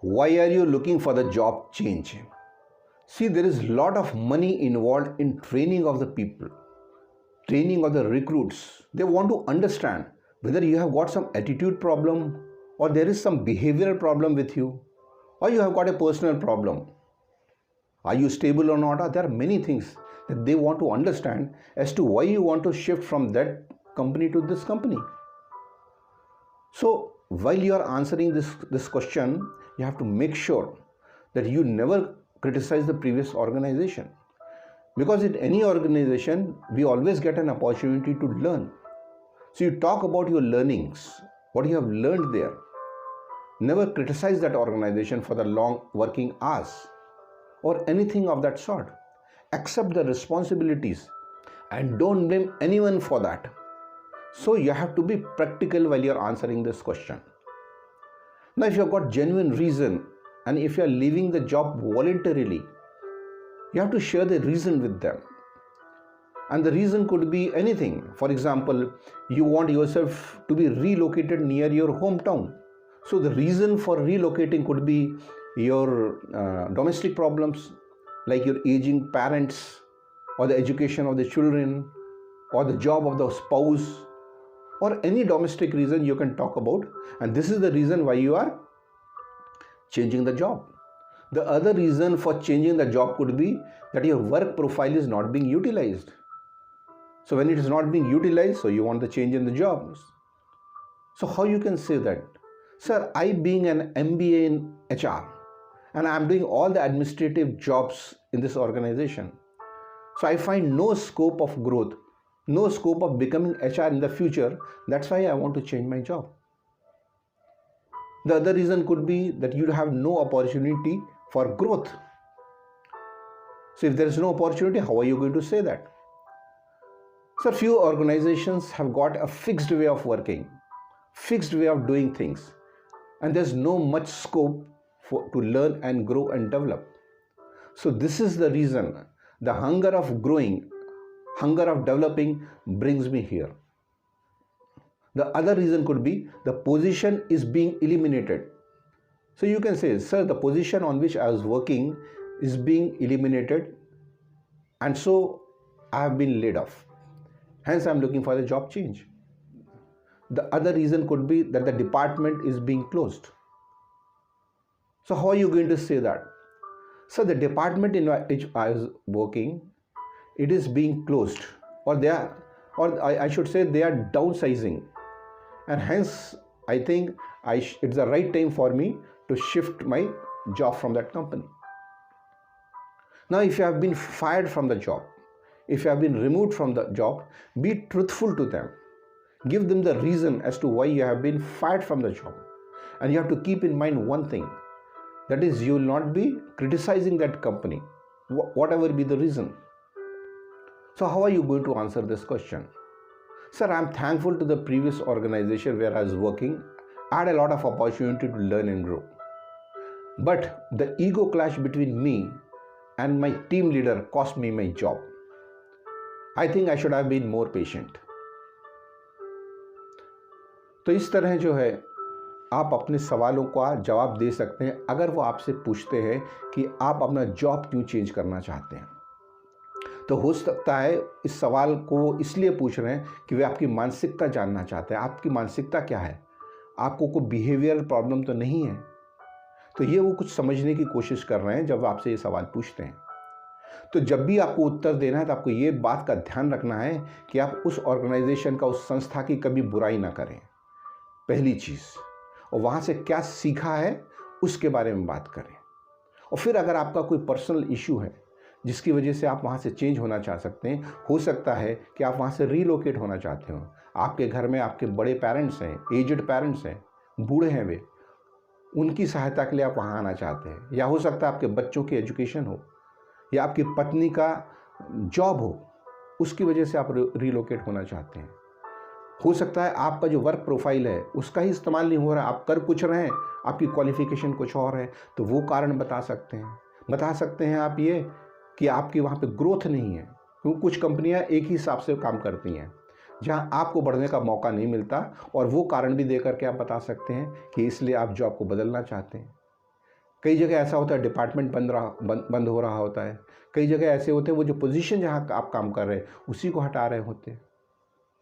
Why are you looking for the job change? See, there is a lot of money involved in training of the people, training of the recruits. They want to understand whether you have got some attitude problem or there is some behavioral problem with you or you have got a personal problem. Are you stable or not? There are many things that they want to understand as to why you want to shift from that company to this company. So while you are answering this question, you have to make sure that you never criticize the previous organization, because in any organization we always get an opportunity to learn. So you talk about your learnings, what you have learned there. Never criticize that organization for the long working hours or anything of that sort. Accept the responsibilities and don't blame anyone for that. So you have to be practical while you're answering this question. Now, if you've got genuine reason and if you're leaving the job voluntarily, you have to share the reason with them. And the reason could be anything. For example, you want yourself to be relocated near your hometown. So the reason for relocating could be your domestic problems, like your aging parents or the education of the children or the job of the spouse or any domestic reason you can talk about, and this is the reason why you are changing the job. The other reason for changing the job could be that your work profile is not being utilized. So when it is not being utilized, so you want the change in the jobs. So how you can say that? Sir, I being an MBA in HR and I am doing all the administrative jobs in this organization. So I find no scope of growth, no scope of becoming HR in the future. That's why I want to change my job. The other reason could be that you have no opportunity for growth. So if there is no opportunity, how are you going to say that? So few organizations have got a fixed way of working, fixed way of doing things, and there's no much scope to learn and grow and develop. So this is the reason the hunger of growing, hunger of developing brings me here. The other reason could be the position is being eliminated. So you can say, sir, the position on which I was working is being eliminated and so I have been laid off. Hence I am looking for a job change. The other reason could be that the department is being closed. So how are you going to say that? So the department in which I was working, it is being closed, or I should say they are downsizing, and hence I think it's the right time for me to shift my job from that company. Now, if you have been fired from the job, if you have been removed from the job, be truthful to them. Give them the reason as to why you have been fired from the job. And you have to keep in mind one thing, that is, you will not be criticizing that company, whatever be the reason. So how are you going to answer this question? Sir, I am thankful to the previous organization where I was working. I had a lot of opportunity to learn and grow. But the ego clash between me and my team leader cost me my job. I think I should have been more patient. तो इस तरह जो है आप अपने सवालों का जवाब दे सकते हैं अगर वो आपसे पूछते हैं कि आप अपना जॉब क्यों चेंज करना चाहते हैं। तो हो सकता है इस सवाल को इसलिए पूछ रहे हैं कि वे आपकी मानसिकता जानना चाहते हैं। आपकी मानसिकता क्या है, आपको कोई बिहेवियरल प्रॉब्लम तो नहीं है। तो ये वो कुछ समझने की कोशिश कर रहे हैं जब आपसे ये सवाल पूछते हैं। तो जब भी आपको उत्तर देना है तो आपको ये बात का ध्यान रखना है कि आप उस ऑर्गेनाइजेशन का, उस संस्था की कभी बुराई ना करें, पहली चीज़, और वहाँ से क्या सीखा है उसके बारे में बात करें। और फिर अगर आपका कोई पर्सनल इशू है जिसकी वजह से आप वहाँ से चेंज होना चाह सकते हैं, हो सकता है कि आप वहाँ से रीलोकेट होना चाहते हो, आपके घर में आपके बड़े पेरेंट्स हैं, एजड पेरेंट्स हैं, बूढ़े हैं वे, उनकी सहायता के लिए आप वहाँ आना चाहते हैं, या हो सकता है आपके बच्चों की एजुकेशन हो या आपकी पत्नी का जॉब हो, उसकी वजह से आप रीलोकेट होना चाहते हैं। हो सकता है आपका जो वर्क प्रोफाइल है उसका ही इस्तेमाल नहीं हो रहा, आप कर कुछ रहे हैं, आपकी क्वालिफिकेशन कुछ और है, तो वो कारण बता सकते हैं आप ये कि आपकी वहाँ पे ग्रोथ नहीं है, क्योंकि कुछ कंपनियाँ एक ही हिसाब से काम करती हैं जहाँ आपको बढ़ने का मौका नहीं मिलता, और वो कारण भी दे करके आप बता सकते हैं कि इसलिए आप जॉब को बदलना चाहते हैं। कई जगह ऐसा होता है डिपार्टमेंट बंद हो रहा होता है। कई जगह ऐसे होते हैं वो जो पोजीशन जहाँ आप काम कर रहे हैं उसी को हटा रहे होते हैं।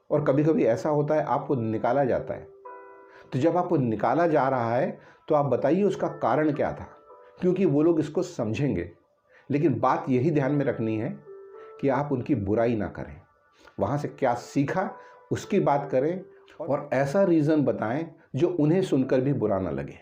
और कभी कभी ऐसा होता है आपको निकाला जाता है। तो जब आपको निकाला जा रहा है तो आप बताइए उसका कारण क्या था, क्योंकि वो लोग इसको समझेंगे। लेकिन बात यही ध्यान में रखनी है कि आप उनकी बुराई ना करें, वहाँ से क्या सीखा उसकी बात करें और ऐसा रीज़न बताएं जो उन्हें सुनकर भी बुरा ना लगे।